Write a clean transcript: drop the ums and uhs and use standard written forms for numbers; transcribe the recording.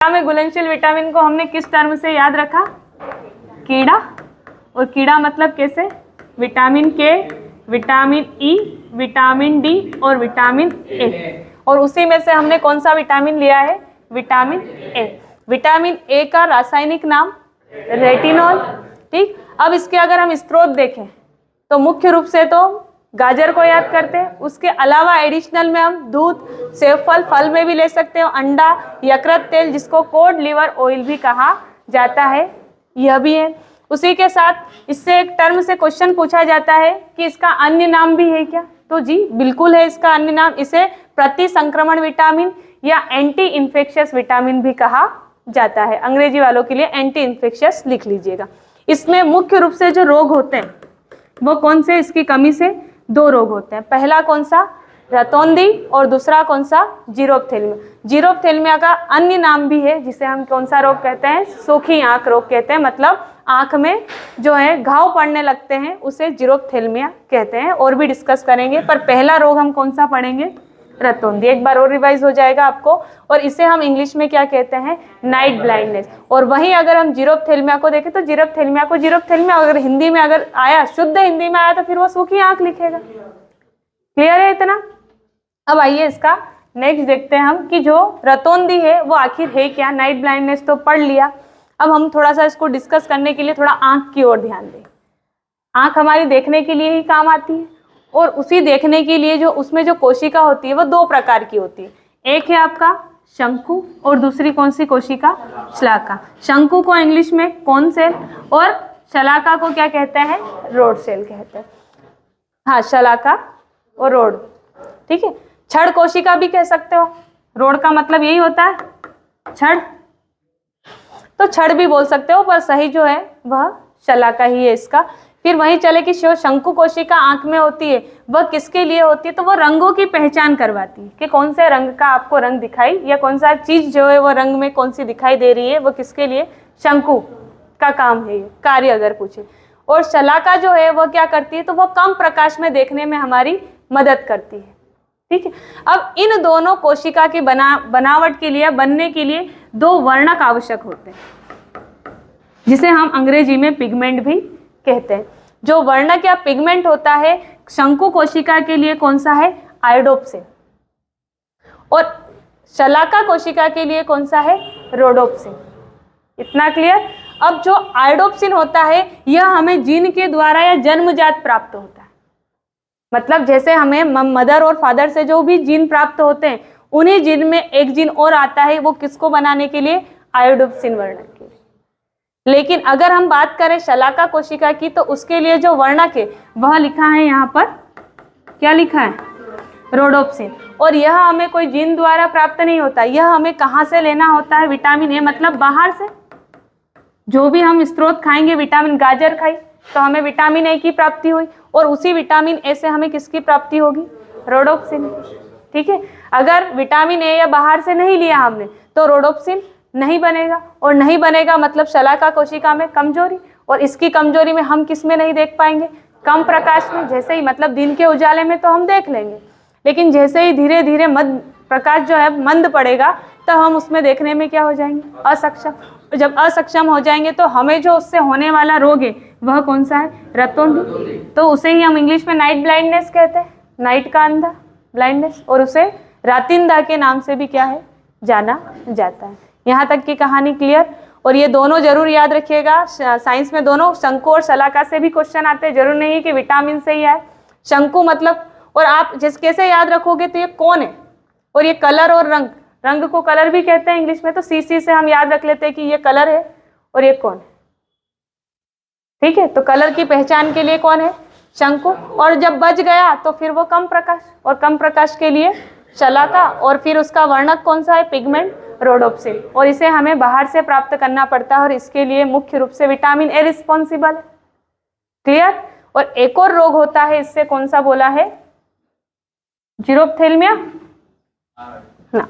में घुलनशील विटामिन को हमने किस टर्म से याद रखा? कीड़ा। और कीड़ा मतलब कैसे? विटामिन के, विटामिन ई, विटामिन डी और विटामिन ए। और उसी में से हमने कौन सा विटामिन लिया है? Vitamin A. विटामिन ए का रासायनिक नाम रेटिनॉल। ठीक, अब इसके अगर हम स्रोत देखें तो मुख्य रूप से तो गाजर को याद करते हैं, उसके अलावा एडिशनल में हम दूध, सेब फल, फल में भी ले सकते हो, अंडा, यकृत तेल जिसको कोड लिवर ऑयल भी कहा जाता है, यह भी है। उसी के साथ इससे एक टर्म से क्वेश्चन पूछा जाता है कि इसका अन्य नाम भी है क्या? तो जी बिल्कुल है इसका अन्य नाम। इसे प्रति संक्रमण विटामिन या एंटी इन्फेक्शियस विटामिन भी कहा जाता है। अंग्रेजी वालों के लिए एंटी इन्फेक्शियस लिख लीजिएगा। इसमें मुख्य रूप से जो रोग होते हैं वो कौन से? इसकी कमी से 2 रोग होते हैं। पहला कौन सा? रतौंधी, और दूसरा कौन सा? जीरोप्थेल्मिया। जीरोप्थेल्मिया का अन्य नाम भी है जिसे हम कौन सा रोग कहते हैं? सूखी आंख रोग कहते हैं। मतलब आंख में जो है घाव पड़ने लगते हैं उसे जीरोप्थेल्मिया कहते हैं, और भी डिस्कस करेंगे। पर पहला रोग हम कौन सा पढ़ेंगे? रतौंधी। एक बार और रिवाइज हो जाएगा आपको। और इसे हम इंग्लिश में क्या कहते हैं? Night blindness. और वहीं अगर हम जीरोप्थेल्मिया को देखें तो जीरोप्थेल्मिया अगर हिंदी में अगर आया, शुद्ध हिंदी में आया तो फिर वो सूखी आंख लिखेगा। क्लियर है इतना? अब आइए इसका नेक्स्ट देखते हैं हम कि जो रतौंधी है वो आखिर है क्या। नाइट ब्लाइंडनेस तो पढ़ लिया, अब हम थोड़ा सा इसको डिस्कस करने के लिए थोड़ा आंख की ओर ध्यान दें। आंख हमारी देखने के लिए ही काम आती है, और उसी देखने के लिए जो उसमें जो कोशिका होती है वो 2 प्रकार की होती है। एक है आपका शंकु, और दूसरी कौन सी कोशिका? शलाका। शंकु को इंग्लिश में कोन सेल, और शलाका को क्या कहते हैं? रोड सेल कहते हैं। हाँ, शलाका और रोड। ठीक है, छड़ कोशिका भी कह सकते हो। रोड का मतलब यही होता है छड़, तो छड़ भी बोल सकते हो, पर सही जो है वह शलाका ही है इसका। फिर वहीं चले कि शंकु कोशिका आंख में होती है, वह किसके लिए होती है? तो वह रंगों की पहचान करवाती है कि कौन से रंग का आपको रंग दिखाई, या कौन सा चीज जो है वो रंग में कौन सी दिखाई दे रही है, वो किसके लिए? शंकु का काम है ये कार्य अगर पूछे। और शलाका जो है वह क्या करती है? तो वह कम प्रकाश में देखने में हमारी मदद करती है। ठीक है, अब इन दोनों कोशिका की बनावट के लिए, बनने के लिए 2 वर्णक आवश्यक होते हैं जिसे हम अंग्रेजी में पिगमेंट भी कहते हैं। जो वर्णक या पिगमेंट होता है शंकु कोशिका के लिए कौन सा है? आयोडोप्सिन। और शलाका कोशिका के लिए कौन सा है? रोडोप्सिन। इतना क्लियर? अब जो आयोडोप्सिन होता है यह हमें जीन के द्वारा या जन्मजात प्राप्त होता है। मतलब जैसे हमें मदर और फादर से जो भी जीन प्राप्त होते हैं, उन्हीं जीन में एक जीन और आता है, वो किसको बनाने के लिए? आयोडोप्सिन वर्णक के लिए। लेकिन अगर हम बात करें शलाका कोशिका की, तो उसके लिए जो वर्णक है वह लिखा है यहाँ पर, क्या लिखा है? रोडोप्सिन। और यह हमें कोई जीन द्वारा प्राप्त नहीं होता, यह हमें कहाँ से लेना होता है? विटामिन ए, मतलब बाहर से। जो भी हम स्रोत खाएंगे, विटामिन, गाजर खाई तो हमें विटामिन ए की प्राप्ति हुई, और उसी विटामिन ए से हमें किसकी प्राप्ति होगी? रोडोप्सिन। ठीक है, अगर विटामिन ए या बाहर से नहीं लिया हमने तो रोडोप्सिन नहीं बनेगा, और नहीं बनेगा मतलब शलाका कोशिका में कमजोरी, और इसकी कमजोरी में हम किस में नहीं देख पाएंगे? कम प्रकाश में। जैसे ही मतलब दिन के उजाले में तो हम देख लेंगे, लेकिन जैसे ही धीरे धीरे प्रकाश जो है मंद पड़ेगा तो हम उसमें देखने में क्या हो जाएंगे? असक्षम। जब असक्षम हो जाएंगे तो हमें जो उससे होने वाला रोग है वह कौन सा है? रतौंधी। तो उसे ही हम इंग्लिश में नाइट ब्लाइंडनेस कहते हैं, नाइट का अंधा, ब्लाइंडनेस, और उसे रातिंदा के नाम से भी क्या है? जाना जाता है। यहाँ तक की कहानी क्लियर? और ये दोनों जरूर याद रखिएगा, साइंस में दोनों शंकु और शलाका से भी क्वेश्चन आते हैं, जरूर नहीं कि विटामिन से ही आए। शंकु मतलब, और आप जिस कैसे याद रखोगे तो ये कौन है, और ये कलर और रंग, रंग को कलर भी कहते हैं इंग्लिश में, तो सीसी से हम याद रख लेते हैं कि ये कलर है और ये कौन है। ठीक है, तो कलर की पहचान के लिए कौन है? शंकु। और जब बच गया तो फिर वो कम प्रकाश, और कम प्रकाश के लिए शलाका, और फिर उसका वर्णक कौन सा है? Pigment, rhodopsin. और इसे हमें बाहर से प्राप्त करना पड़ता है, और इसके लिए मुख्य रूप से विटामिन ए रिस्पॉन्सिबल है। क्लियर? और एक और रोग होता है, इससे कौन सा बोला है? जीरोप्थेल्मिया ना।